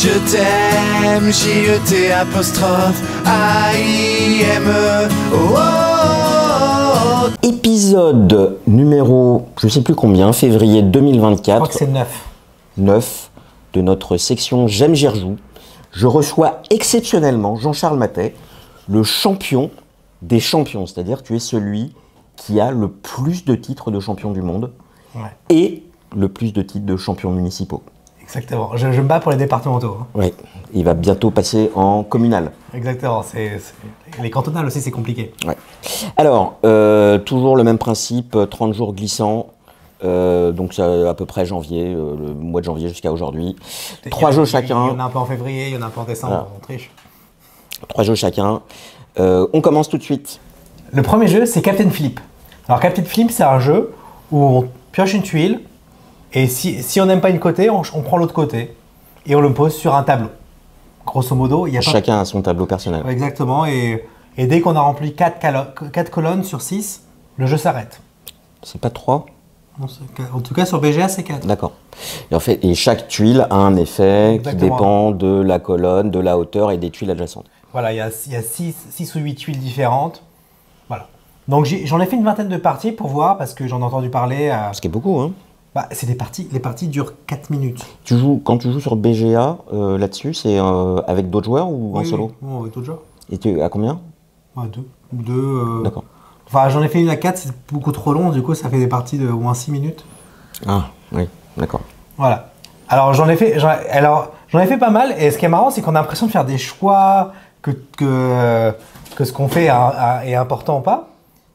Je t'aime, J-E-T apostrophe A-I-M-E. Oh, oh, oh. Épisode numéro, je sais plus combien, février 2024. Je crois que c'est 9. 9 de notre section J'aime Girjou. Je reçois exceptionnellement Jean-Charles Matet, le champion des champions. C'est-à-dire tu es celui qui a le plus de titres de champion du monde et le plus de titres de champions municipaux. Exactement. Je me bats pour les départementaux. Hein. Oui, il va bientôt passer en communal. Exactement. Les cantonales aussi, c'est compliqué. Ouais. Alors, toujours le même principe, 30 jours glissants. Donc c'est à peu près janvier, le mois de janvier jusqu'à aujourd'hui. 3 jeux chacun. Il y en a un peu en février, il y en a un peu en décembre, voilà. On triche. 3 jeux chacun. On commence tout de suite. Le premier jeu, c'est Captain Flip. Alors Captain Flip, c'est un jeu où on pioche une tuile et si on n'aime pas une côté, on prend l'autre côté et on le pose sur un tableau. Grosso modo, il y a chacun a son tableau personnel. Exactement. Et dès qu'on a rempli 4 colonnes sur 6, le jeu s'arrête. C'est pas 3 ? En tout cas, sur BGA, c'est 4. D'accord. Et en fait, chaque tuile a un effet Exactement. Qui dépend de la colonne, de la hauteur et des tuiles adjacentes. Voilà, il y a 6 ou 8 tuiles différentes. Voilà. Donc j'en ai fait une vingtaine de parties pour voir, parce que j'en ai entendu parler. Ce qui est beaucoup, hein. Bah, c'est des parties. Les parties durent 4 minutes. Quand tu joues sur BGA, là-dessus, c'est avec d'autres joueurs ou en solo ? Oui, avec d'autres joueurs. Et tu à combien ? 2. D'accord. Enfin, j'en ai fait une à 4, c'est beaucoup trop long, du coup, ça fait des parties de au moins 6 minutes. Ah, oui, d'accord. Voilà. Alors, j'en ai fait pas mal, et ce qui est marrant, c'est qu'on a l'impression de faire des choix, que ce qu'on fait est important ou pas.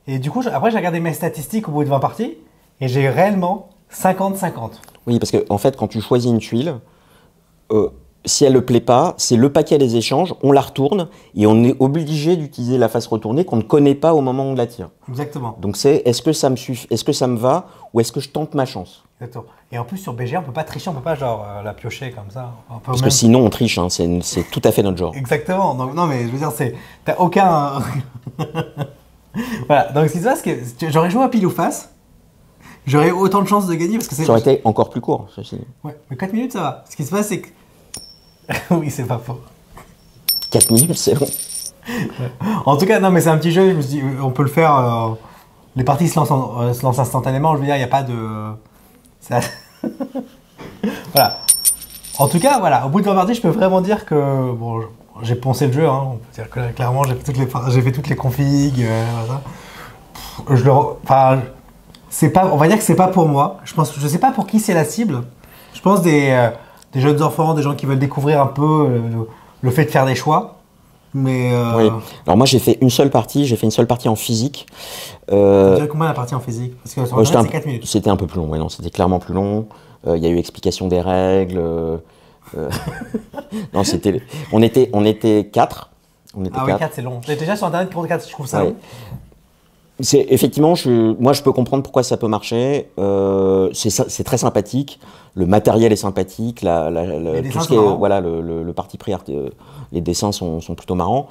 Et du coup, après, j'ai regardé mes statistiques au bout de 20 parties, et j'ai réellement 50-50. Oui, parce qu'en fait, quand tu choisis une tuile, si elle ne plaît pas, c'est le paquet des échanges, on la retourne et on est obligé d'utiliser la face retournée qu'on ne connaît pas au moment où on la tire. Exactement. Donc c'est est-ce que ça me suffit, est-ce que ça me va ou est-ce que je tente ma chance ? Exactement. Et en plus sur BGA, on peut pas tricher, on peut pas genre la piocher comme ça. Parce que sinon on triche, hein, c'est tout à fait notre genre. Exactement. Donc non mais je veux dire t'as aucun. Voilà. Donc ce qui se passe, c'est que j'aurais joué à pile ou face. J'aurais autant de chances de gagner parce que ça aurait été encore plus court, ceci. Ouais, mais 4 minutes ça va. Ce qui se passe, c'est que. Oui, c'est pas faux. 4 minutes, c'est bon. En tout cas, non, mais c'est un petit jeu, je me suis dit, on peut le faire. Les parties se lancent instantanément, je veux dire, il n'y a pas de. Voilà. En tout cas, voilà, au bout de 20 parties, je peux vraiment dire que. Bon, j'ai poncé le jeu, hein, on peut dire que clairement, j'ai fait toutes les configs. Enfin. On va dire que c'est pas pour moi. Je sais pas pour qui c'est la cible. Je pense des jeunes enfants, des gens qui veulent découvrir un peu le fait de faire des choix. Mais oui. Alors moi j'ai fait une seule partie en physique. Ça durait combien la partie en physique ? Parce que sur Internet, c'est 4 minutes. C'était un peu plus long, ouais, non, c'était clairement plus long. Il y a eu explication des règles. Non, on était 4. Oui, 4 c'est long. J'étais déjà sur Internet pour 4, je trouve ça long. Effectivement, moi je peux comprendre pourquoi ça peut marcher. C'est très sympathique. Le matériel est sympathique. Tout ce qui est, voilà, le parti pris, les dessins sont plutôt marrants.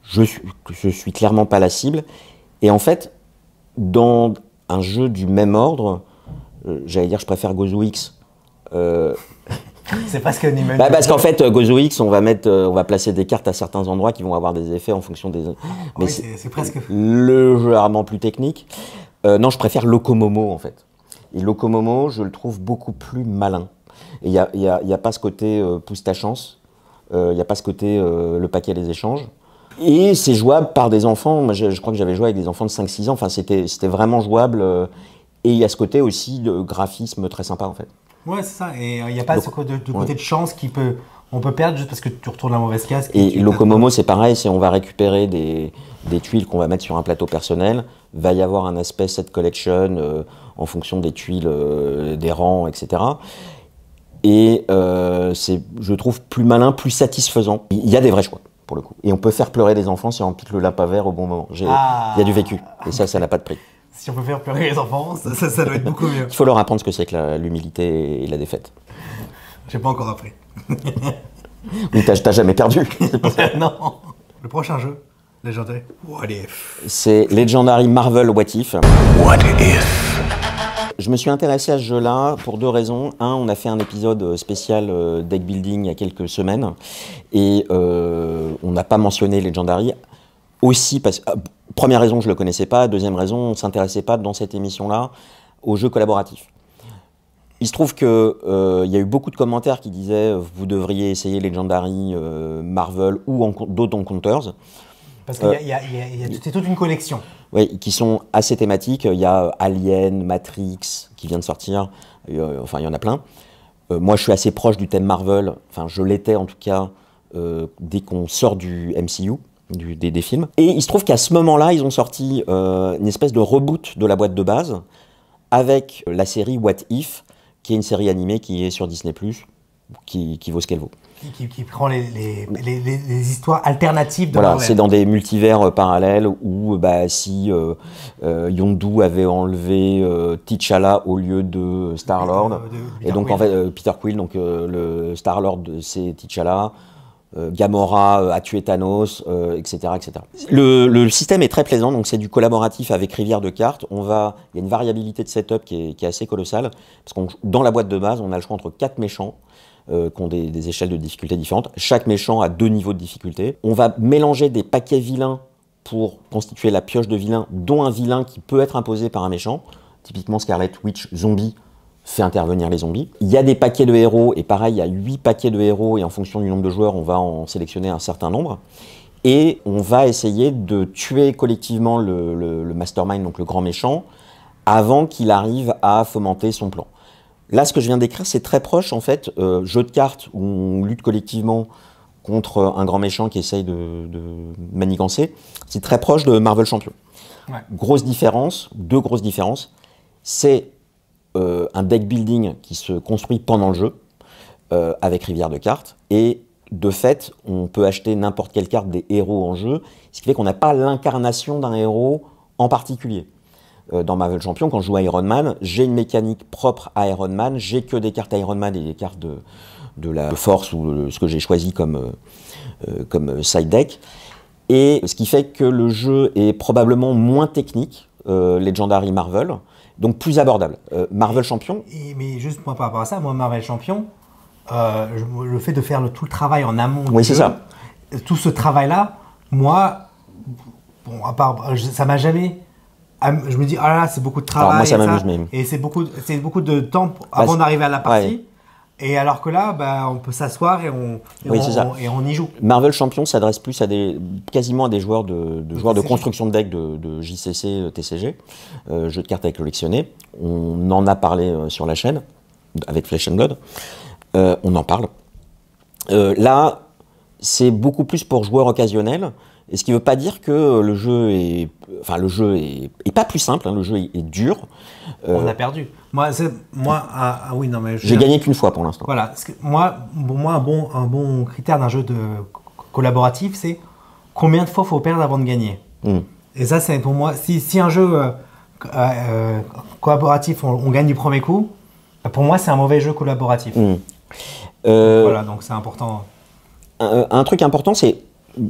Je suis clairement pas la cible. Et en fait, dans un jeu du même ordre, j'allais dire je préfère Gozo X. C'est presque une image. Parce qu'en fait, Gozo X, on va placer des cartes à certains endroits qui vont avoir des effets en fonction des. Mais oui, c'est presque. Le jeu est rarement plus technique. Non, je préfère Locomomo en fait. Et Locomomo, je le trouve beaucoup plus malin. Et il y a pas ce côté pousse ta chance. Il y a pas ce côté le paquet des échanges. Et c'est jouable par des enfants. Moi, je crois que j'avais joué avec des enfants de 5-6 ans. Enfin, c'était vraiment jouable. Et il y a ce côté aussi de graphisme très sympa en fait. Ouais, c'est ça. Et il n'y a pas ce côté de chance on peut perdre juste parce que tu retournes la mauvaise case. Et Locomomo, c'est pareil. On va récupérer des tuiles qu'on va mettre sur un plateau personnel. Va y avoir un aspect set collection en fonction des tuiles, des rangs, etc. Et c'est, je trouve, plus malin, plus satisfaisant. Il y a des vrais choix, pour le coup. Et on peut faire pleurer des enfants si on pique le lapin vert au bon moment. Il y a du vécu. Et ça n'a pas de prix. Si on peut faire pleurer les enfants, ça doit être beaucoup mieux. Il faut leur apprendre ce que c'est que l'humilité et la défaite. J'ai pas encore appris. Oui, t'as jamais perdu. Non. Le prochain jeu, Legendary What If. C'est Legendary Marvel What If. What if Je me suis intéressé à ce jeu-là pour 2 raisons. Un, on a fait un épisode spécial deck building il y a quelques semaines et on n'a pas mentionné Legendary. Aussi, première raison, je ne le connaissais pas. Deuxième raison, on ne s'intéressait pas dans cette émission-là aux jeux collaboratifs. Il se trouve qu'il y a eu beaucoup de commentaires qui disaient vous devriez essayer Legendary, Marvel ou d'autres Encounters. Parce qu'il c'est toute une collection. Oui, qui sont assez thématiques. Il y a Alien, Matrix qui vient de sortir. Enfin, il y en a plein. Moi, je suis assez proche du thème Marvel. Enfin, je l'étais en tout cas dès qu'on sort du MCU, des films. Et il se trouve qu'à ce moment-là, ils ont sorti une espèce de reboot de la boîte de base avec la série What If, qui est une série animée qui est sur Disney+, qui vaut ce qu'elle vaut. Qui prend les histoires alternatives de Voilà, Marvel. c'est dans des multivers parallèles où si Yondu avait enlevé T'Challa au lieu de Star-Lord, et donc en fait Peter Quill, donc le Star-Lord c'est T'Challa, Gamora a tué Thanos, etc., etc. Le système est très plaisant, donc c'est du collaboratif avec Rivière de cartes. Il y a une variabilité de setup qui est assez colossale, parce que dans la boîte de base, on a le choix entre 4 méchants, qui ont des échelles de difficulté différentes. Chaque méchant a 2 niveaux de difficulté. On va mélanger des paquets vilains pour constituer la pioche de vilains, dont un vilain qui peut être imposé par un méchant. Typiquement Scarlet Witch zombie fait intervenir les zombies. Il y a des paquets de héros, et pareil, il y a 8 paquets de héros, et en fonction du nombre de joueurs, on va en sélectionner un certain nombre. Et on va essayer de tuer collectivement le mastermind, donc le grand méchant, avant qu'il arrive à fomenter son plan. Là, ce que je viens d'écrire, c'est très proche, en fait, jeu de cartes où on lutte collectivement contre un grand méchant qui essaye de manigancer. C'est très proche de Marvel Champion. Ouais. Grosse différence, 2 grosses différences. C'est un deck building qui se construit pendant le jeu, avec Rivière de cartes. Et de fait, on peut acheter n'importe quelle carte des héros en jeu, ce qui fait qu'on n'a pas l'incarnation d'un héros en particulier. Dans Marvel Champion, quand je joue à Iron Man, j'ai une mécanique propre à Iron Man, j'ai que des cartes Iron Man et des cartes de la force ou ce que j'ai choisi comme side deck. Et ce qui fait que le jeu est probablement moins technique, Legendary Marvel, donc plus abordable. Marvel Champion... Mais juste par rapport à ça, moi Marvel Champion, le fait de faire tout le travail en amont, oui, c'est ça. Tout ce travail-là, moi, bon, à part, ça m'a jamais... Je me dis, ah là, c'est beaucoup de travail. Alors moi, ça m'amuse même. Et c'est beaucoup de temps avant d'arriver à la partie. Ouais. Et alors que là, on peut s'asseoir et on y joue. Marvel Champion s'adresse plus à quasiment à des joueurs de construction de deck de JCC, TCG, jeux de cartes à collectionner. On en a parlé sur la chaîne, avec Flesh and Blood. On en parle. Là, c'est beaucoup plus pour joueurs occasionnels. Et ce qui ne veut pas dire que le jeu est pas plus simple, hein, le jeu est dur. On a perdu. Oui, non, mais j'ai gagné qu'une fois pour l'instant. Voilà. Pour moi, un bon critère d'un jeu collaboratif, c'est combien de fois il faut perdre avant de gagner. Et ça, c'est pour moi, si un jeu collaboratif, on gagne du premier coup, pour moi, c'est un mauvais jeu collaboratif. Voilà, donc c'est important. Un truc important, c'est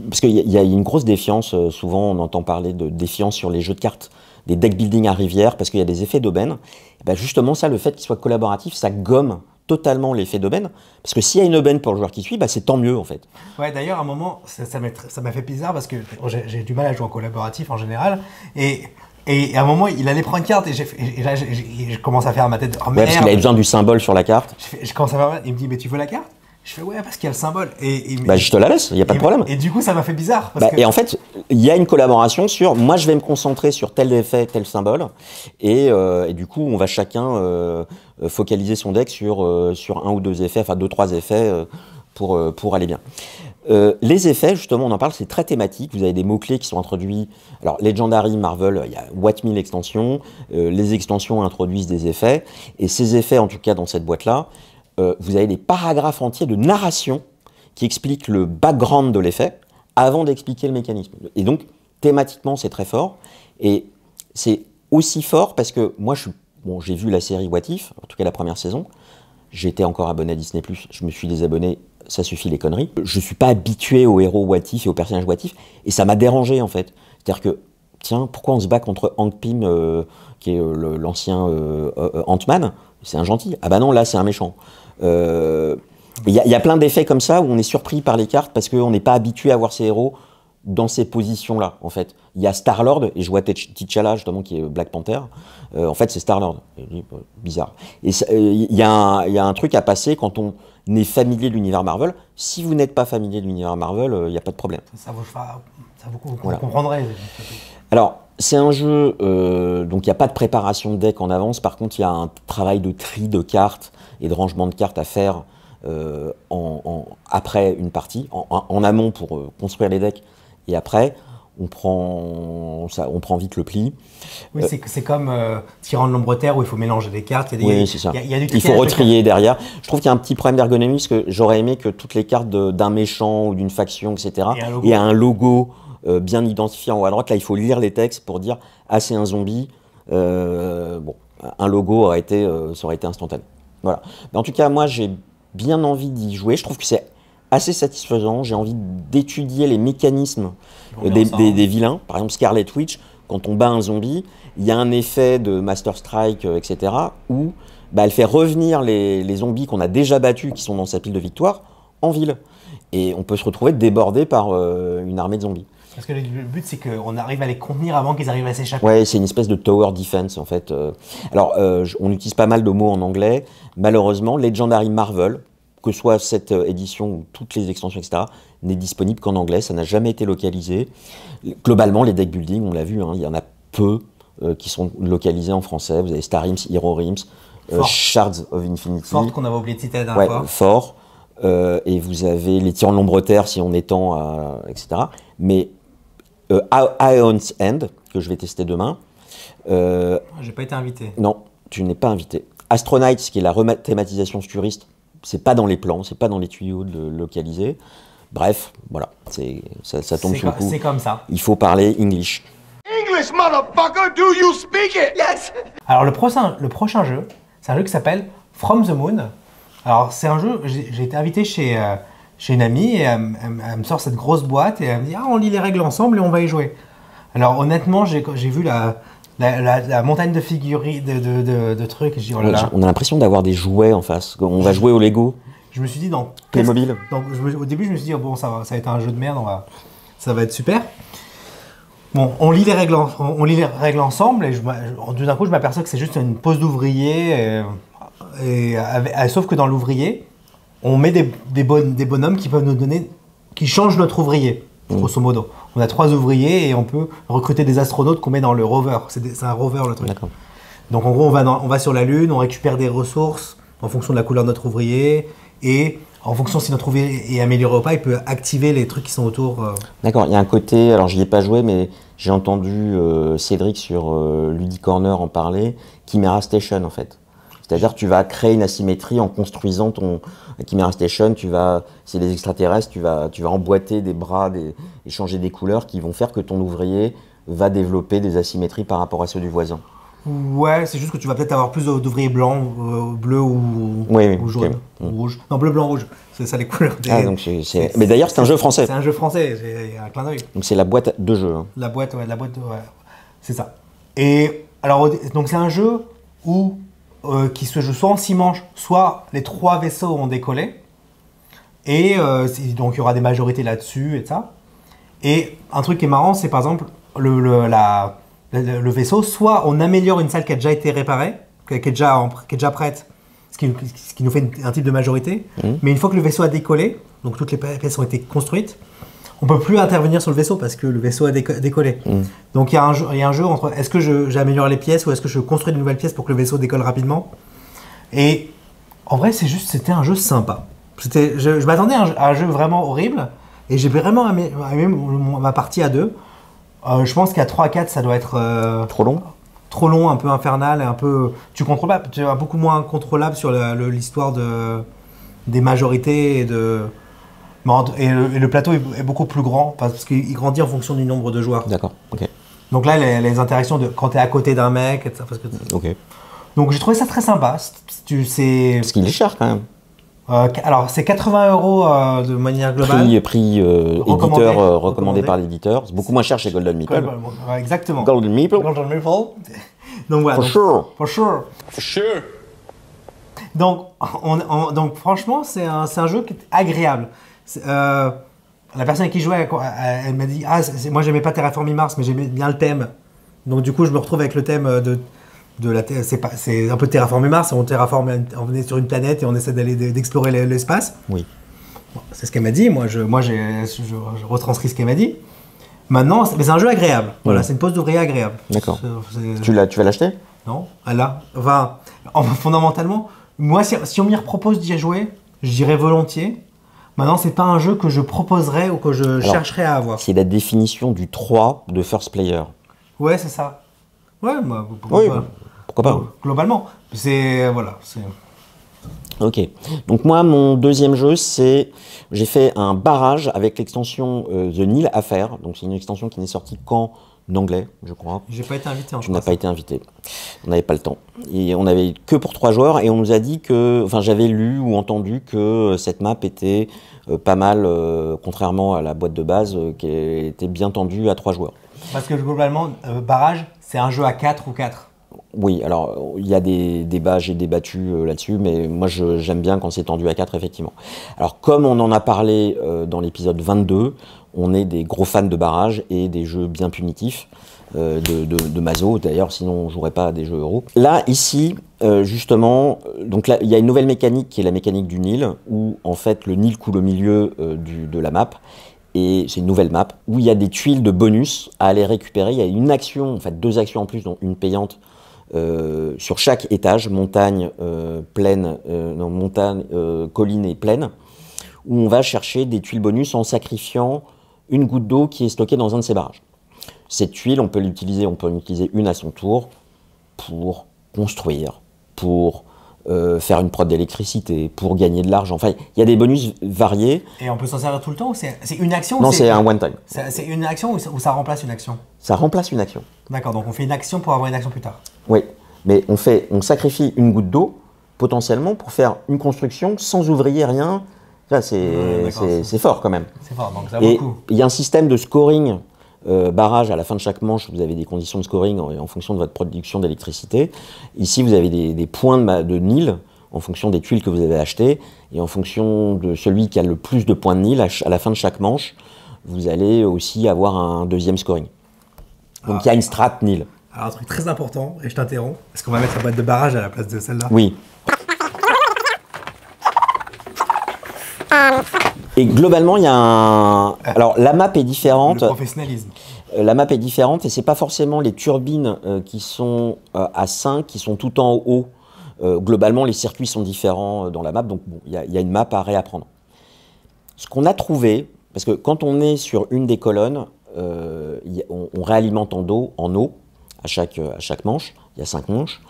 parce qu'il y a une grosse défiance, souvent on entend parler de défiance sur les jeux de cartes, des deck building à rivière, parce qu'il y a des effets d'aubaine. Justement ça, le fait qu'il soit collaboratif, ça gomme totalement l'effet d'aubaine, parce que s'il y a une aubaine pour le joueur qui suit, c'est tant mieux en fait. Ouais, d'ailleurs à un moment, ça m'a fait bizarre, parce que j'ai du mal à jouer en collaboratif en général, et à un moment, il allait prendre une carte, et là, je commence à faire ma tête, oh merde. Ouais, parce qu'il avait besoin du symbole sur la carte. Je commence à faire, il me dit, mais tu veux la carte ? Je fais ouais parce qu'il y a le symbole je te la laisse, il n'y a pas de problème. Et du coup ça m'a fait bizarre. Et en fait, il y a une collaboration sur moi je vais me concentrer sur tel effet, tel symbole, et du coup on va chacun focaliser son deck sur un ou 2 effets, enfin 2-3 effets pour aller bien. Les effets, justement, on en parle, c'est très thématique. Vous avez des mots-clés qui sont introduits. Alors, Legendary, Marvel, il y a what 1000 extensions. Les extensions introduisent des effets. Et ces effets, en tout cas dans cette boîte-là, vous avez des paragraphes entiers de narration qui expliquent le background de l'effet avant d'expliquer le mécanisme. Et donc, thématiquement, c'est très fort. Et c'est aussi fort parce que moi, j'ai vu la série What If, en tout cas la première saison. J'étais encore abonné à Disney+, je me suis désabonné, ça suffit les conneries. Je ne suis pas habitué aux héros What If et aux personnages What If, et ça m'a dérangé en fait. C'est-à-dire que tiens, pourquoi on se bat contre Hank Pym, qui est l'ancien Ant-Man? C'est un gentil. Ah bah non, là c'est un méchant. Il y a plein d'effets comme ça où on est surpris par les cartes parce qu'on n'est pas habitué à voir ces héros dans ces positions-là, en fait. Il y a Star-Lord, et je vois T'Challa, justement, qui est Black Panther. En fait, c'est Star-Lord. Bizarre. Et il y a un truc à passer quand on est familier de l'univers Marvel. Si vous n'êtes pas familier de l'univers Marvel, il n'y a pas de problème. Ça vous voilà. Comprendrez. Alors, c'est un jeu, donc il n'y a pas de préparation de deck en avance. Par contre, il y a un travail de tri de cartes et de rangement de cartes à faire après une partie, en amont pour construire les decks. Et après, on prend vite le pli. Oui, c'est comme Tyran de l'ombre terre où il faut mélanger des cartes. Oui, c'est ça. Il faut retrier derrière. Je trouve qu'il y a un petit problème d'ergonomie parce que j'aurais aimé que toutes les cartes d'un méchant ou d'une faction, etc., aient un logo bien identifié en haut à droite. Là, il faut lire les textes pour dire « Ah, c'est un zombie ». Bon, un logo ça aurait été instantané. Voilà. Mais en tout cas, moi, j'ai bien envie d'y jouer. Je trouve que c'est assez satisfaisant. J'ai envie d'étudier les mécanismes des vilains. Par exemple, Scarlet Witch, quand on bat un zombie, il y a un effet de Master Strike, etc., où elle fait revenir les zombies qu'on a déjà battus, qui sont dans sa pile de victoire, en ville. Et on peut se retrouver débordé par une armée de zombies. Parce que le but, c'est qu'on arrive à les contenir avant qu'ils arrivent à s'échapper. Ouais, c'est une espèce de tower defense, en fait. Alors, on utilise pas mal de mots en anglais. Malheureusement, Legendary Marvel, que soit cette édition ou toutes les extensions, etc., n'est disponible qu'en anglais. Ça n'a jamais été localisé. Globalement, les deck building, on l'a vu, il y en a peu qui sont localisés en français. Vous avez Star Realms, Hero Realms, Shards of Infinity. Fort, qu'on avait oublié de citer la dernière fois. Fort. Et vous avez les Tyrans de l'ombre terre, si on étend, etc. Mais Aeon's End, que je vais tester demain. J'ai pas été invité. Non, tu n'es pas invité. Astronite, qui est la rethématisation futuriste, c'est pas dans les plans, c'est pas dans les tuyaux de le localiser. Bref, voilà, ça tombe sous le coup. C'est comme ça. Il faut parler English. English, motherfucker, do you speak it? Yes! Alors le prochain jeu, c'est un jeu qui s'appelle From the Moon. Alors c'est un jeu, j'ai été invité chez une amie et elle me sort cette grosse boîte et elle me dit « Ah, on lit les règles ensemble et on va y jouer ». Alors honnêtement, j'ai vu la montagne de figurines, de trucs, et je dis « Oh là là ». On a l'impression d'avoir des jouets en face. On va jouer au Lego. Je me suis dit Playmobil. Au début, je me suis dit oh, bon, ça va être un jeu de merde, ça va être super. Bon, on lit les règles ensemble et tout d'un coup, je m'aperçois que c'est juste une pose d'ouvrier. Sauf que dans l'ouvrier, on met des bonhommes qui peuvent nous donner, qui changent notre ouvrier, grosso modo. On a 3 ouvriers et on peut recruter des astronautes qu'on met dans le rover. C'est un rover le truc. Donc en gros, on va sur la Lune, on récupère des ressources en fonction de la couleur de notre ouvrier et en fonction si notre ouvrier est amélioré ou pas, il peut activer les trucs qui sont autour. D'accord, il y a un côté, alors j'y ai pas joué, mais j'ai entendu Cédric sur Ludi Corner en parler, Chimera Station en fait. C'est-à-dire que tu vas créer une asymétrie en construisant ton Chimera Station, c'est des extraterrestres, tu vas emboîter des bras et changer des couleurs qui vont faire que ton ouvrier va développer des asymétries par rapport à ceux du voisin. Ouais, c'est juste que tu vas peut-être avoir plus d'ouvriers blancs, bleus ou jaunes. Okay. Ou rouges. Non, bleu, blanc, rouge. C'est ça les couleurs. Mais d'ailleurs, c'est un jeu français. C'est un jeu français, j'ai un clin d'œil. Donc c'est la boîte de jeu. Hein. La boîte, ouais. C'est ça. Et alors, donc c'est un jeu qui se joue soit en 6 manches, soit les 3 vaisseaux ont décollé. Et donc il y aura des majorités là-dessus et ça. Et un truc qui est marrant, c'est par exemple le vaisseau, soit on améliore une salle qui a déjà été réparée, qui est déjà prête, ce qui nous fait un type de majorité. Mais une fois que le vaisseau a décollé, donc toutes les pièces ont été construites, on ne peut plus intervenir sur le vaisseau parce que le vaisseau a décollé. Donc il y a un jeu entre est-ce que j'améliore les pièces ou est-ce que je construis de nouvelles pièces pour que le vaisseau décolle rapidement. Et en vrai, c'était un jeu sympa. Je m'attendais à un jeu vraiment horrible et j'ai vraiment aimé ma partie à 2. Je pense qu'à 3 à 4, ça doit être trop long. Trop long, un peu infernal, et un peu. Tu es beaucoup moins contrôlable sur l'histoire des majorités et le plateau est beaucoup plus grand parce qu'il grandit en fonction du nombre de joueurs. D'accord, ok. Donc là, les interactions quand tu es à côté d'un mec, et ça, ok. Donc j'ai trouvé ça très sympa. Parce qu'il est cher quand même. Alors, c'est 80 € de manière globale. Prix éditeur recommandé par l'éditeur. C'est beaucoup moins cher chez Golden Meeple. Exactement. Golden Meeple. Golden Meeple. Donc voilà. For sure. Donc, donc franchement, c'est un jeu qui est agréable. La personne qui jouait, elle m'a dit, moi j'aimais pas Terraforming Mars, mais j'aimais bien le thème. Donc du coup, je me retrouve avec le thème de la Terre. C'est un peu Terraforming Mars. On est sur une planète et on essaie d'explorer l'espace. Oui. Bon, c'est ce qu'elle m'a dit. Moi, je retranscris ce qu'elle m'a dit. Maintenant, c'est un jeu agréable. Voilà, c'est une pose d'ouvrier agréable. D'accord. Tu vas l'acheter? Non. Fondamentalement, moi, si on m'y propose d'y jouer, je dirais volontiers. Maintenant, c'est pas un jeu que je proposerais ou que je chercherais à avoir. C'est la définition du 3 de first player. Ouais, c'est ça. Ouais, pourquoi pas. Globalement, voilà. Ok. Donc moi, mon deuxième jeu, j'ai fait un barrage avec l'extension The Nile à faire. Donc c'est une extension qui n'est sortie qu'en anglais, je crois. J'ai pas été invité. Tu n'as pas été invité. On n'avait pas le temps. Et on n'avait que pour 3 joueurs et on nous a dit que, enfin, j'avais lu ou entendu que cette map était pas mal, contrairement à la boîte de base, qui était bien tendue à 3 joueurs. Parce que globalement, barrage, c'est un jeu à 4 ou 4. Oui, alors il y a des débats, j'ai débattu là-dessus, mais moi j'aime bien quand c'est tendu à 4, effectivement. Alors comme on en a parlé dans l'épisode 22, on est des gros fans de barrage et des jeux bien punitifs, de Mazo, d'ailleurs, sinon on ne jouerait pas à des jeux euro. Là, ici, justement, donc là, il y a une nouvelle mécanique qui est la mécanique du Nil, où en fait le Nil coule au milieu de la map. Et c'est une nouvelle map où il y a des tuiles de bonus à aller récupérer. Il y a une action, en fait 2 actions en plus, dont une payante sur chaque étage, montagne, colline et plaine, où on va chercher des tuiles bonus en sacrifiant une goutte d'eau qui est stockée dans un de ces barrages. Cette tuile, on peut en utiliser une à son tour pour construire, pour faire une prod d'électricité, pour gagner de l'argent. Enfin, il y a des bonus variés. Et on peut s'en servir tout le temps ou c'est une action? Non, c'est un one-time. C'est une action ou ça remplace une action? Ça remplace une action. D'accord, donc on fait une action pour avoir une action plus tard. Oui, mais on sacrifie une goutte d'eau, potentiellement, pour faire une construction sans ouvrier, rien. C'est fort quand même. C'est fort, donc ça vaut le coup. Il y a un système de scoring barrage à la fin de chaque manche. Vous avez des conditions de scoring en fonction de votre production d'électricité. Ici, vous avez des points de Nil en fonction des tuiles que vous avez achetées et en fonction de celui qui a le plus de points de Nil à la fin de chaque manche, vous allez aussi avoir un deuxième scoring. Donc il y a une strat Nil. Alors un truc très important, et je t'interromps, est-ce qu'on va mettre la boîte de barrage à la place de celle-là? Oui. Et globalement, il y a un... Alors, la map est différente. Le professionnalisme. La map est différente et c'est pas forcément les turbines qui sont à 5 qui sont tout en haut. Globalement, les circuits sont différents dans la map, donc bon, il y a une map à réapprendre. Ce qu'on a trouvé, parce que quand on est sur une des colonnes, on réalimente en eau à chaque manche, il y a 5 manches,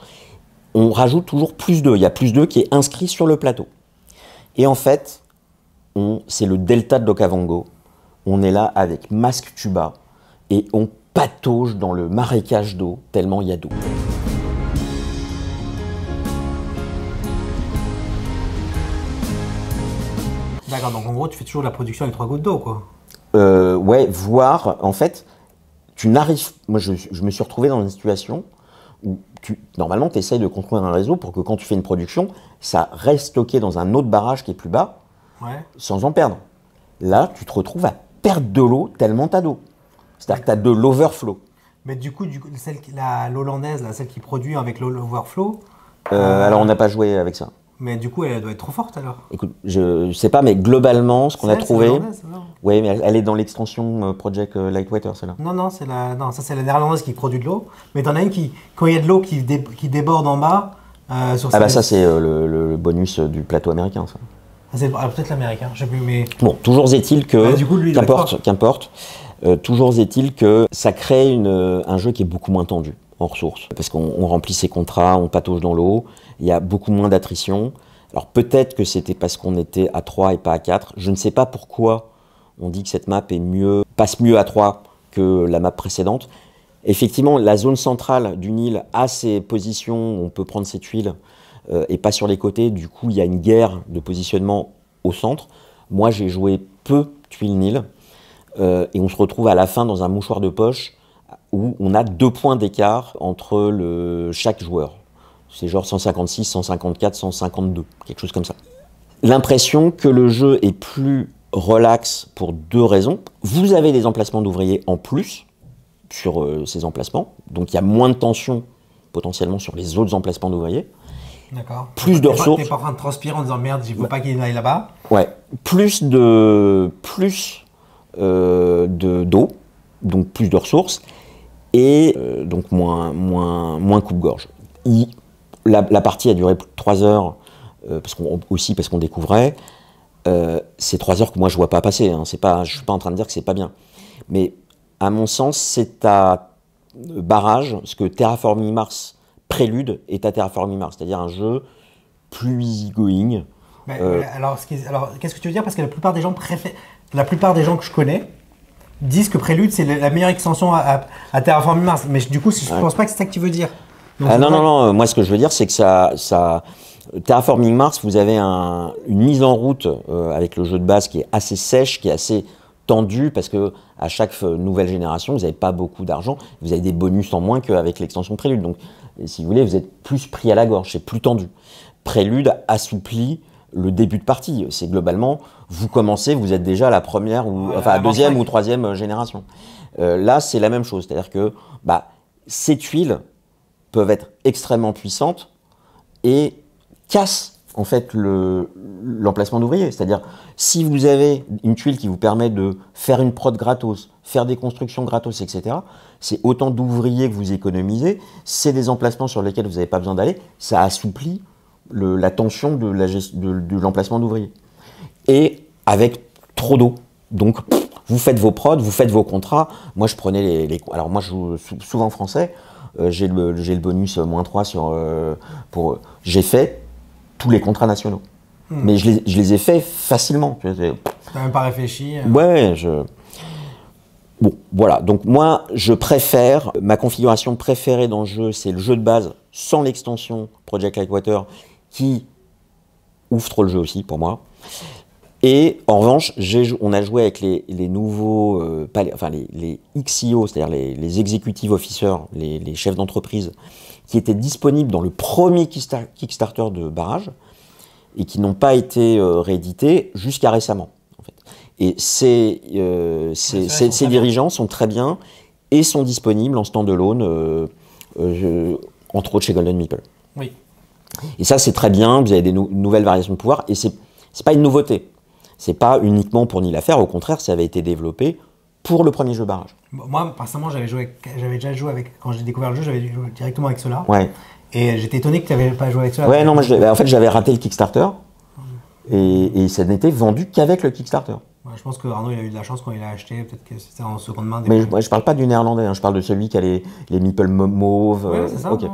on rajoute toujours plus 2, il y a plus 2 qui est inscrit sur le plateau. Et en fait, c'est le delta de l'Okavango. On est là avec masque tuba et on patauge dans le marécage d'eau tellement il y a d'eau. D'accord, donc en gros tu fais toujours la production avec 3 gouttes d'eau, quoi. Ouais, voire en fait, tu n'arrives... Moi je me suis retrouvé dans une situation où normalement tu essayes de construire un réseau pour que quand tu fais une production, ça reste stocké dans un autre barrage qui est plus bas. Ouais. Sans en perdre. Là, tu te retrouves à perdre de l'eau tellement tu as d'eau. C'est-à-dire que tu as de l'overflow. Mais du coup l'hollandaise, celle qui produit avec l'overflow... Alors, on n'a pas joué avec ça. Mais du coup, elle doit être trop forte, alors. Écoute, je sais pas, mais globalement, ce qu'on a trouvé... Oui, mais elle est dans l'extension Project Lightwater, celle-là. Non, ça, c'est la néerlandaise qui produit de l'eau. Mais t'en as une quand il y a de l'eau qui déborde en bas... ça, c'est le bonus du plateau américain, ça. C'est peut-être l'américain, je sais plus, mais... Bon, toujours est-il que, qu'importe, toujours est-il que ça crée un jeu qui est beaucoup moins tendu en ressources. Parce qu'on remplit ses contrats, on patauge dans l'eau, il y a beaucoup moins d'attrition. Alors peut-être que c'était parce qu'on était à 3 et pas à 4. Je ne sais pas pourquoi on dit que cette map passe mieux à 3 que la map précédente. Effectivement, la zone centrale du Nil a ses positions où on peut prendre ses tuiles et pas sur les côtés. Du coup, il y a une guerre de positionnement au centre. Moi, j'ai joué peu tuile Nil, et on se retrouve à la fin dans un mouchoir de poche où on a 2 points d'écart entre chaque joueur. C'est genre 156, 154, 152, quelque chose comme ça. L'impression que le jeu est plus relax pour 2 raisons. Vous avez des emplacements d'ouvriers en plus sur ces emplacements, donc il y a moins de tension potentiellement sur les autres emplacements d'ouvriers. D'accord. Plus de ressources. T'es pas en train de transpirer en disant merde, il ne faut pas qu'il aille là-bas. Ouais. Plus d'eau, donc plus de ressources, et donc moins coupe-gorge. La partie a duré plus de 3 heures, parce qu'on découvrait. C'est 3 heures que moi je vois pas passer. Hein. Je suis pas en train de dire que c'est pas bien. Mais à mon sens, c'est à barrage, ce que Terraforming Mars Prélude est à Terraforming Mars, c'est-à-dire un jeu plus easygoing. Alors, qu'est-ce que tu veux dire? Parce que la plupart des gens que je connais disent que Prélude c'est la meilleure extension à Terraforming Mars. Mais du coup, je pense pas que c'est ça que tu veux dire. Donc, non. Moi, ce que je veux dire, c'est que Terraforming Mars, vous avez une mise en route avec le jeu de base qui est assez sèche, qui est assez tendu, parce que à chaque nouvelle génération, vous n'avez pas beaucoup d'argent, vous avez des bonus en moins qu'avec l'extension Prélude. Donc, si vous voulez, vous êtes plus pris à la gorge, c'est plus tendu. Prélude assouplit le début de partie. C'est globalement, vous commencez, vous êtes déjà à la première, deuxième ou troisième génération. Là, c'est la même chose, c'est-à-dire que ces tuiles peuvent être extrêmement puissantes et cassent en fait l'emplacement d'ouvriers. C'est-à-dire, si vous avez une tuile qui vous permet de faire une prod gratos, faire des constructions gratos, etc., c'est autant d'ouvriers que vous économisez, c'est des emplacements sur lesquels vous n'avez pas besoin d'aller, ça assouplit la tension de l'emplacement d'ouvriers. Et avec trop d'eau. Donc, vous faites vos prods, vous faites vos contrats. Moi, je prenais alors, moi, je joue souvent français. J'ai le bonus -3 j'ai fait tous les contrats nationaux. Mais je les ai faits facilement. Tu n'as même pas réfléchi. Ouais, Bon, voilà. Donc moi, ma configuration préférée dans le jeu, c'est le jeu de base sans l'extension Project Lightwater qui ouvre trop le jeu aussi pour moi. Et en revanche, on a joué avec les nouveaux, les XIO, c'est-à-dire les executive officers, les chefs d'entreprise, qui étaient disponibles dans le premier Kickstarter de Barrage et qui n'ont pas été réédités jusqu'à récemment. En fait. Et ces dirigeants sont très bien et sont disponibles en stand-alone, entre autres chez Golden Meeple. Oui. Et ça, c'est très bien, vous avez des nouvelles variations de pouvoir, et c'est pas une nouveauté. C'est pas uniquement pour Nil à faire, au contraire, ça avait été développé pour le premier jeu Barrage. Moi, personnellement, j'avais déjà joué avec, quand j'ai découvert le jeu, j'avais joué directement avec cela. Ouais. Et j'étais étonné que tu n'avais pas joué avec cela. Ouais, non, moi, en fait, j'avais raté le Kickstarter, et ça n'était vendu qu'avec le Kickstarter. Ouais, je pense que Arnaud, il a eu de la chance quand il a acheté, peut-être que c'était en seconde main. Mais je parle pas du néerlandais, hein, je parle de celui qui a les meeple mauves. Ouais, c'est ça. Ok.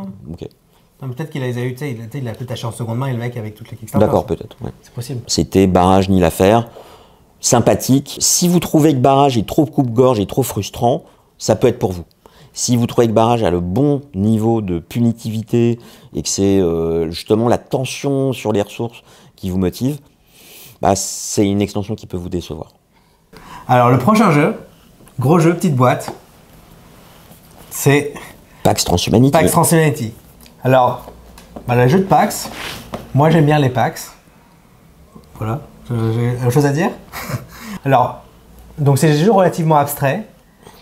Peut-être qu'il les a eu, il a peut-être acheté en seconde main et le mec avec toutes les Kickstarter. D'accord, peut-être. Ouais. C'est possible. C'était Barrage Nil à faire, sympathique. Si vous trouvez que Barrage est trop coupe-gorge et trop frustrant, ça peut être pour vous. Si vous trouvez que Barrage a le bon niveau de punitivité et que c'est justement la tension sur les ressources qui vous motive, c'est une extension qui peut vous décevoir. Alors le prochain jeu, gros jeu, petite boîte, c'est Pax Transhumanity. Pax Transhumanity. Alors, le jeu de Pax, moi j'aime bien les Pax. Voilà, j'ai une chose à dire. Alors, donc c'est des jeux relativement abstraits.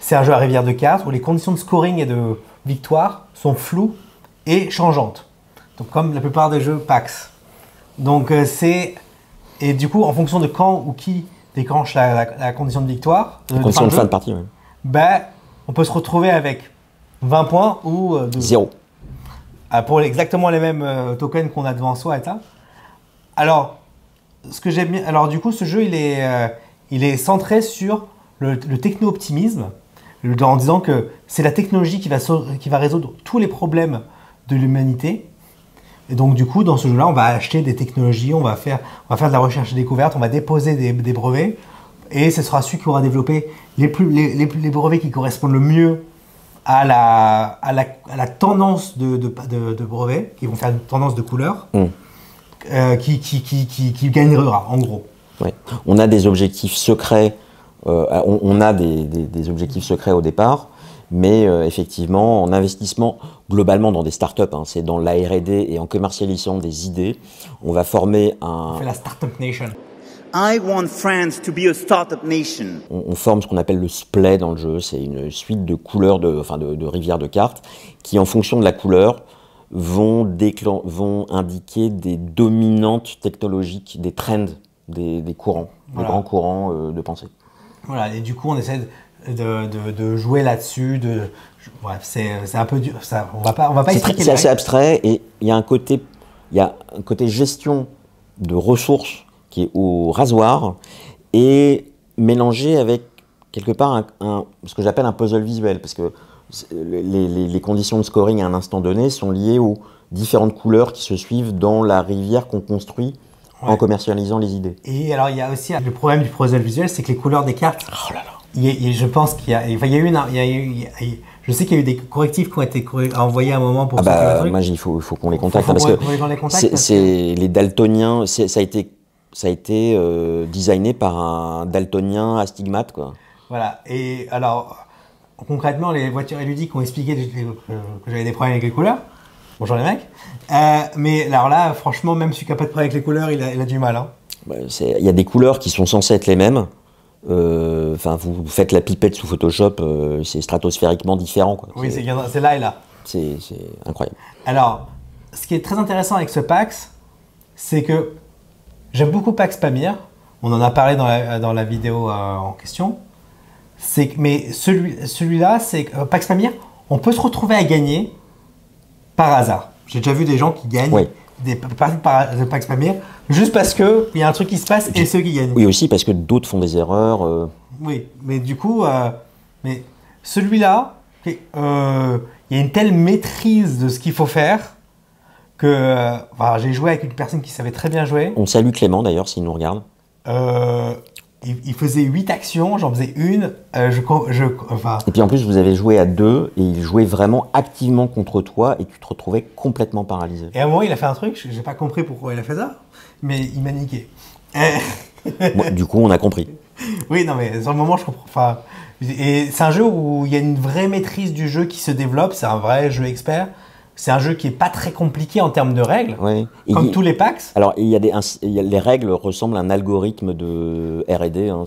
C'est un jeu à rivière de cartes où les conditions de scoring et de victoire sont floues et changeantes. Donc comme la plupart des jeux Pax. Donc et du coup, en fonction de quand ou qui déclenche la condition de victoire, la condition de fin de partie, oui. On peut se retrouver avec 20 points ou 0. Pour exactement les mêmes tokens qu'on a devant soi et ça. Alors, ce que j'aime bien, alors du coup, ce jeu, il est centré sur le techno-optimisme, en disant que c'est la technologie qui va résoudre tous les problèmes de l'humanité. Et donc du coup, dans ce jeu-là, on va acheter des technologies, on va faire de la recherche et découverte, on va déposer des brevets, et ce sera celui qui aura développé les brevets qui correspondent le mieux à la tendance de brevet, qui vont faire une tendance de couleur, qui gagnera, en gros. Ouais. On a des objectifs secrets, on a des objectifs secrets au départ, mais effectivement, en investissement, globalement dans des startups, hein, c'est dans la R&D et en commercialisant des idées, on va former un... On fait la Startup Nation. I want France to be a startup nation. On forme ce qu'on appelle le splay dans le jeu, c'est une suite de couleurs, de rivières de cartes, qui en fonction de la couleur vont indiquer des dominantes technologiques, des trends, des courants, des grands courants de pensée. Voilà, et du coup on essaie de jouer là-dessus, bref, c'est un peu dur, ça, on va pas expliquer. C'est assez abstrait et il y a un côté gestion de ressources qui est au rasoir et mélangé avec quelque part ce que j'appelle un puzzle visuel, parce que les conditions de scoring à un instant donné sont liées aux différentes couleurs qui se suivent dans la rivière qu'on construit en commercialisant les idées. Et alors il y a aussi le problème du puzzle visuel, c'est que les couleurs des cartes. Oh là là. Je pense qu'il y a eu, je sais qu'il y a eu des correctifs qui ont été envoyés à un moment pour sortir le truc. Moi, il faut qu'on les contacte parce que les daltoniens, ça a été designé par un daltonien astigmate, quoi. Voilà. Et alors concrètement, les voitures éludiques ont expliqué que j'avais des problèmes avec les couleurs. Bonjour les mecs. Mais alors là, franchement, même celui qui n'a pas de problème avec les couleurs, il a du mal. Hein. Il y a des couleurs qui sont censées être les mêmes. Vous faites la pipette sous Photoshop, c'est stratosphériquement différent, quoi. Oui, c'est là et là. C'est incroyable. Alors, ce qui est très intéressant avec ce PAX, c'est que j'aime beaucoup Pax Pamir. On en a parlé dans la vidéo en question. Mais celui-là, c'est Pax Pamir, on peut se retrouver à gagner par hasard. J'ai déjà vu des gens qui gagnent des parties de Pax Pamir juste parce qu'il y a un truc qui se passe et ceux qui gagnent. Oui, aussi parce que d'autres font des erreurs. Oui, mais du coup, mais celui-là, il y a une telle maîtrise de ce qu'il faut faire que j'ai joué avec une personne qui savait très bien jouer. On salue Clément d'ailleurs s'il nous regarde. Il faisait 8 actions, j'en faisais une. Et puis en plus, vous avez joué à 2 et il jouait vraiment activement contre toi et tu te retrouvais complètement paralysé. Et à un moment, il a fait un truc, j'ai pas compris pourquoi il a fait ça, mais il m'a niqué. Bon, du coup, on a compris. Oui, non, mais sur le moment, je comprends. Et c'est un jeu où il y a une vraie maîtrise du jeu qui se développe, c'est un vrai jeu expert. C'est un jeu qui est pas très compliqué en termes de règles, comme tous les packs. Alors, les règles ressemblent à un algorithme de R&D. Hein,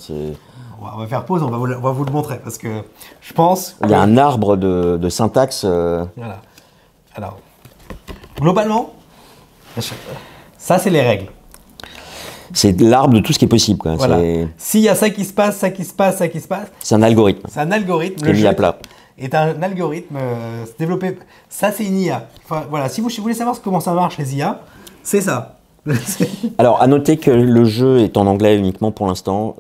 on va faire pause, on va vous le montrer, parce que je pense... Il y a un arbre de syntaxe. Voilà. Alors, globalement, ça c'est les règles. C'est l'arbre de tout ce qui est possible, quoi. Voilà. S'il y a ça qui se passe, ça qui se passe, ça qui se passe... C'est un algorithme. C'est un algorithme. Le jeu mis à plat. Est un algorithme développé. Ça, c'est une IA. Enfin, voilà, si vous voulez savoir comment ça marche, les IA, c'est ça. Alors, à noter que le jeu est en anglais uniquement pour l'instant.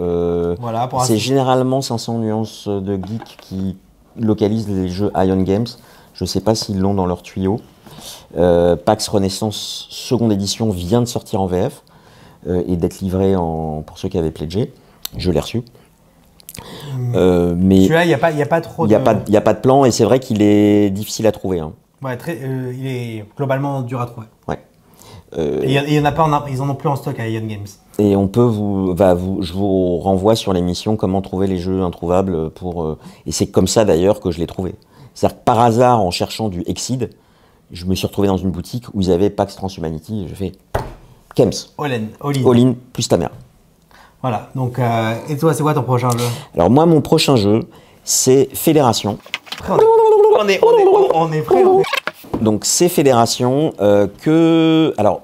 C'est généralement 500 nuances de geek qui localisent les jeux Ion Games. Je ne sais pas s'ils l'ont dans leur tuyau. PAX Renaissance seconde édition vient de sortir en VF et d'être livré pour ceux qui avaient pledgé. Je l'ai reçu. Mais celui-là, il n'y a pas trop de... Il n'y a pas de plan et c'est vrai qu'il est difficile à trouver. Hein. Ouais, il est globalement dur à trouver. Ouais. Et il y en a pas, ils en ont plus en stock à Ion Games. Et on peut je vous renvoie sur l'émission comment trouver les jeux introuvables et c'est comme ça d'ailleurs que je l'ai trouvé. C'est-à-dire que par hasard, en cherchant du Exceed, je me suis retrouvé dans une boutique où ils avaient Pax Transhumanity et je fais Kems. All-in plus ta mère. Voilà, donc, et toi, c'est quoi ton prochain jeu? Alors moi, mon prochain jeu, c'est Fédération. On est prêt. Donc c'est Fédération alors,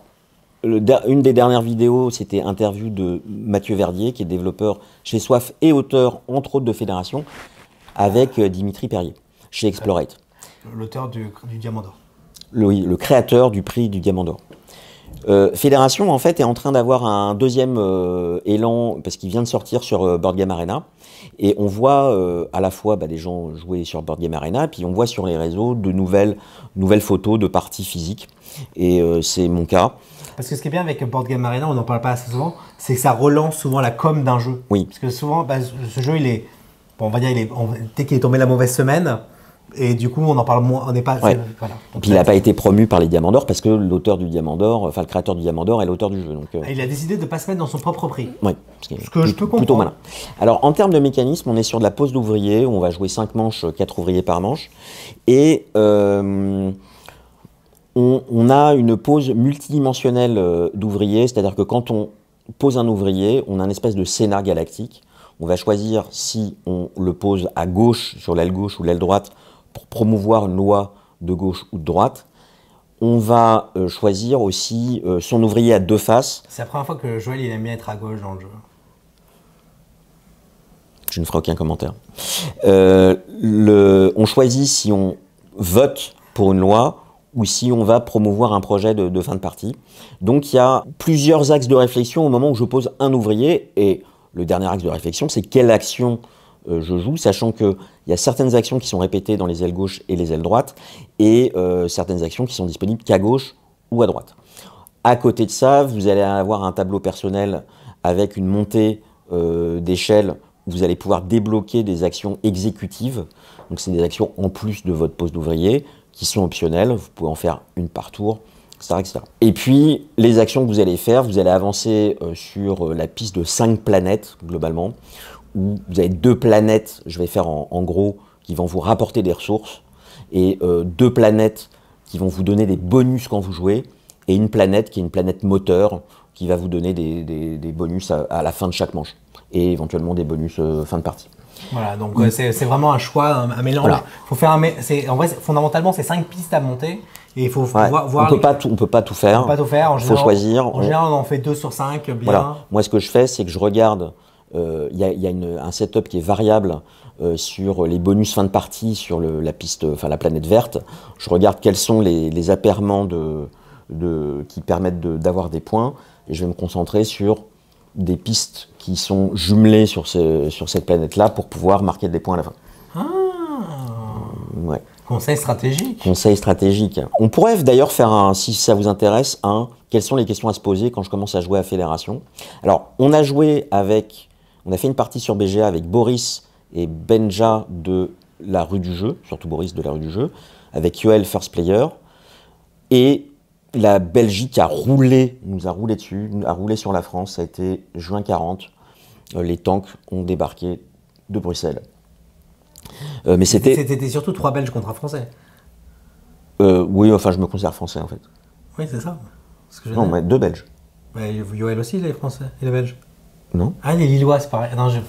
une des dernières vidéos, c'était interview de Mathieu Verdier, qui est développeur chez Soif et auteur, entre autres, de Fédération, avec Dimitri Perrier, chez Explorate. L'auteur du Diamant d'Or. Le créateur du prix du Diamant d'Or. Fédération, en fait, est en train d'avoir un deuxième élan, parce qu'il vient de sortir sur Board Game Arena. Et on voit à la fois des gens jouer sur Board Game Arena, puis on voit sur les réseaux de nouvelles photos de parties physiques. Et c'est mon cas. Parce que ce qui est bien avec Board Game Arena, on n'en parle pas assez souvent, c'est que ça relance souvent la com d'un jeu. Oui. Parce que souvent, ce jeu, il est... Bon, on va dire, dès qu'il est tombé la mauvaise semaine, Et du coup, on en parle moins, on n'est pas... Ouais. Voilà. Et puis il n'a pas été promu par les Diamants d'Or parce que l'auteur du Diamant d'Or, enfin le créateur du Diamant d'Or est l'auteur du jeu. Donc, il a décidé de ne pas se mettre dans son propre prix. Oui, ce que je peux comprendre. Plutôt malin. Alors en termes de mécanisme, on est sur de la pose d'ouvrier, où on va jouer 5 manches, 4 ouvriers par manche. Et on a une pose multidimensionnelle d'ouvriers, c'est-à-dire que quand on pose un ouvrier, on a un espèce de scénar galactique. On va choisir si on le pose à gauche, sur l'aile gauche ou l'aile droite, pour promouvoir une loi de gauche ou de droite. On va choisir aussi son ouvrier à 2 faces. C'est la première fois que Joël il aime bien être à gauche dans le jeu. Je ne ferai aucun commentaire. On choisit si on vote pour une loi ou si on va promouvoir un projet de fin de partie. Donc il y a plusieurs axes de réflexion au moment où je pose un ouvrier. Et le dernier axe de réflexion, c'est quelle action je joue, sachant qu'il y a certaines actions qui sont répétées dans les ailes gauche et les ailes droite, et certaines actions qui sont disponibles qu'à gauche ou à droite. À côté de ça, vous allez avoir un tableau personnel avec une montée d'échelle où vous allez pouvoir débloquer des actions exécutives. Donc c'est des actions en plus de votre poste d'ouvrier qui sont optionnelles. Vous pouvez en faire une par tour, etc., etc. Et puis, les actions que vous allez faire, vous allez avancer sur la piste de 5 planètes, globalement, où vous avez 2 planètes, je vais faire en gros, qui vont vous rapporter des ressources, et 2 planètes qui vont vous donner des bonus quand vous jouez, et une planète qui est une planète moteur, qui va vous donner des bonus à la fin de chaque manche, et éventuellement des bonus fin de partie. Voilà, donc c'est vraiment un choix, un mélange. Voilà. Faut faire en vrai, fondamentalement, c'est 5 pistes à monter, et il faut voir... On peut pas tout faire. On peut pas tout faire. Il faut choisir. En général, on en fait 2 sur 5, bien. Voilà. Moi, ce que je fais, c'est que je regarde... Il y a un setup qui est variable sur les bonus fin de partie sur la planète verte. Je regarde quels sont les apairements qui permettent d'avoir des points, et je vais me concentrer sur des pistes qui sont jumelées sur cette planète-là pour pouvoir marquer des points à la fin. Ouais. Conseil stratégique. Conseil stratégique. On pourrait d'ailleurs faire si ça vous intéresse, quelles sont les questions à se poser quand je commence à jouer à Fédération. Alors, on a fait une partie sur BGA avec Boris et Benja de la rue du jeu, surtout Boris de la rue du jeu, avec Yoel First Player, et la Belgique nous a roulé dessus, a roulé sur la France, ça a été juin 40, les tanks ont débarqué de Bruxelles. Mais c'était surtout 3 Belges contre un Français. Oui, enfin je me considère français en fait. Oui, c'est ça. Non, mais 2 Belges. Mais Yoel aussi, il est français, il est belge. Non. Ah, les Lillois, c'est pareil. Non, je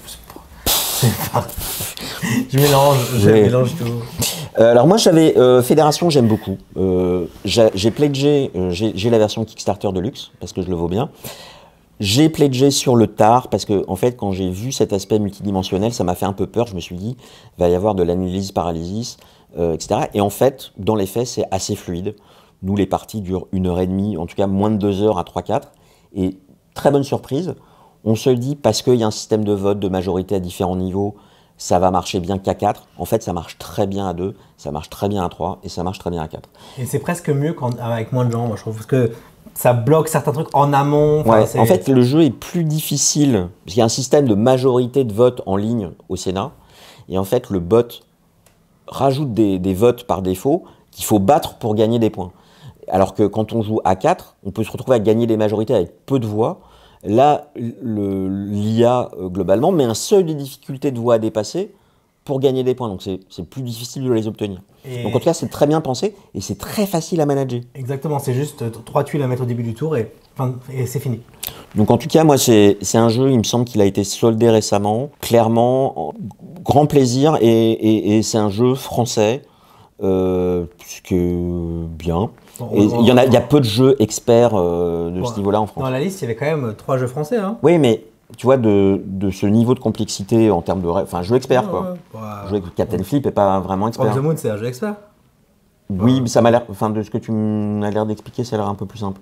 mélange tout. Alors moi, j'avais Fédération, j'aime beaucoup. J'ai pledgé, j'ai la version Kickstarter de luxe, parce que je le vaux bien. J'ai pledgé sur le tard, parce que en fait, quand j'ai vu cet aspect multidimensionnel, ça m'a fait un peu peur. Je me suis dit, il va y avoir de l'analyse paralysis, etc. Et en fait, dans les faits, c'est assez fluide. Nous, les parties durent 1h30, en tout cas moins de 2 heures à 3-4. Et très bonne surprise, on se dit, parce qu'il y a un système de vote de majorité à différents niveaux, ça va marcher bien qu'à 4. En fait, ça marche très bien à 2, ça marche très bien à 3 et ça marche très bien à 4. Et c'est presque mieux avec moins de gens, moi je trouve, parce que ça bloque certains trucs en amont. Ouais, en fait, le jeu est plus difficile, parce qu'il y a un système de majorité de vote en ligne au Sénat, et en fait, le bot rajoute des votes par défaut qu'il faut battre pour gagner des points. Alors que quand on joue à 4, on peut se retrouver à gagner des majorités avec peu de voix. Là, l'IA, globalement, met un seuil de difficulté de voix à dépasser pour gagner des points. Donc, c'est plus difficile de les obtenir. Donc, en tout cas, c'est très bien pensé et c'est très facile à manager. Exactement, c'est juste 3 tuiles à mettre au début du tour et c'est fini. Donc, en tout cas, moi, c'est un jeu, il me semble qu'il a été soldé récemment. Clairement, grand plaisir et c'est un jeu français, puisque bien. Il y a peu de jeux experts de ce niveau-là en France. Dans la liste, il y avait quand même 3 jeux français. Hein. Oui, mais tu vois, de ce niveau de complexité en termes de... Enfin, jeu expert, quoi. Jeu Captain Flip n'est pas vraiment expert. From the Moon, c'est un jeu expert. Oui, mais ça m'a l'air... Enfin, de ce que tu m'as l'air d'expliquer, ça a l'air un peu plus simple.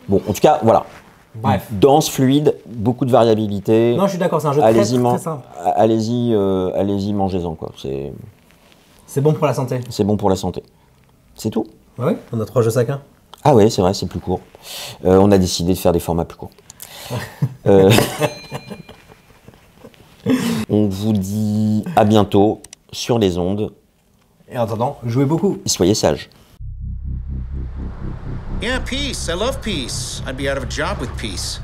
Bon, en tout cas, voilà. Bref. Dense, fluide, beaucoup de variabilité. Non, je suis d'accord, c'est un jeu très simple. Allez-y, mangez-en, quoi. C'est bon pour la santé. C'est bon pour la santé. C'est tout. Oui, on a 3 jeux chacun. Ah ouais, c'est vrai, c'est plus court. On a décidé de faire des formats plus courts. On vous dit à bientôt sur les ondes Et en attendant, jouez beaucoup. Et soyez sages. Yeah, peace. I love peace. I'd be out of a job with peace.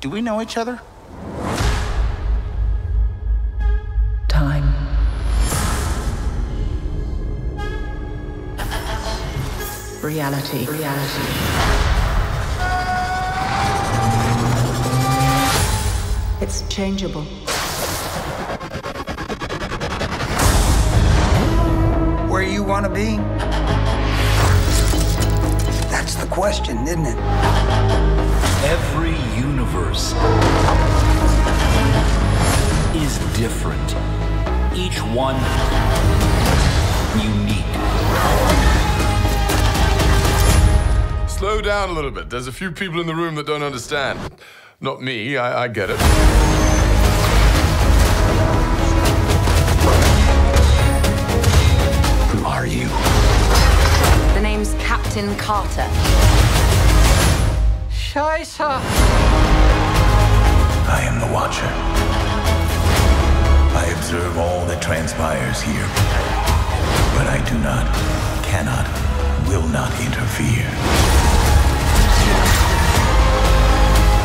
Do we know each other? Time. Reality. It's changeable. Where you want to be? That's the question, isn't it? Every universe is different. Each one unique. Slow down a little bit. There's a few people in the room that don't understand. Not me, I get it. Who are you? The name's Captain Carter. Scheiße! I am the Watcher. I observe all that transpires here. But I do not, cannot, will not interfere.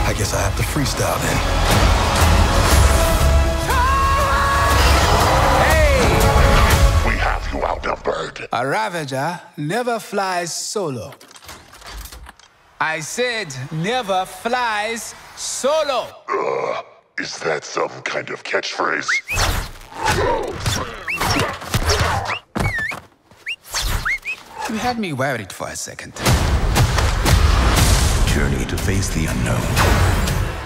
I guess I have to freestyle then. Hey! We have you outnumbered. A Ravager never flies solo. I said never flies solo. Is that some kind of catchphrase? You had me worried for a second. Journey to face the unknown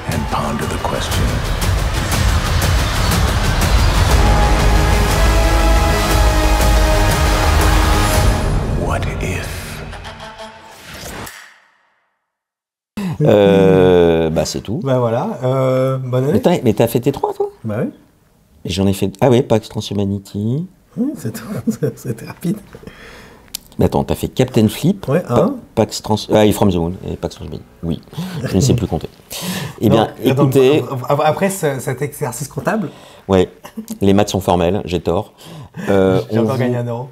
and ponder the question. What if? Bah c'est tout. Bah voilà, bonne année. Mais t'as fait tes 3 toi? Bah oui. Et j'en ai fait... Ah oui, Pax Transhumanity. C'est tout, c'était rapide. Mais attends, t'as fait Captain Flip, Ouais, Pax Trans... et From the Moon, et Pax Transhumanity. Oui, je ne sais plus compter. Eh bien, écoutez... Après cet exercice comptable, Ouais, les maths sont formels, j'ai tort. j'ai encore gagné 1 euro.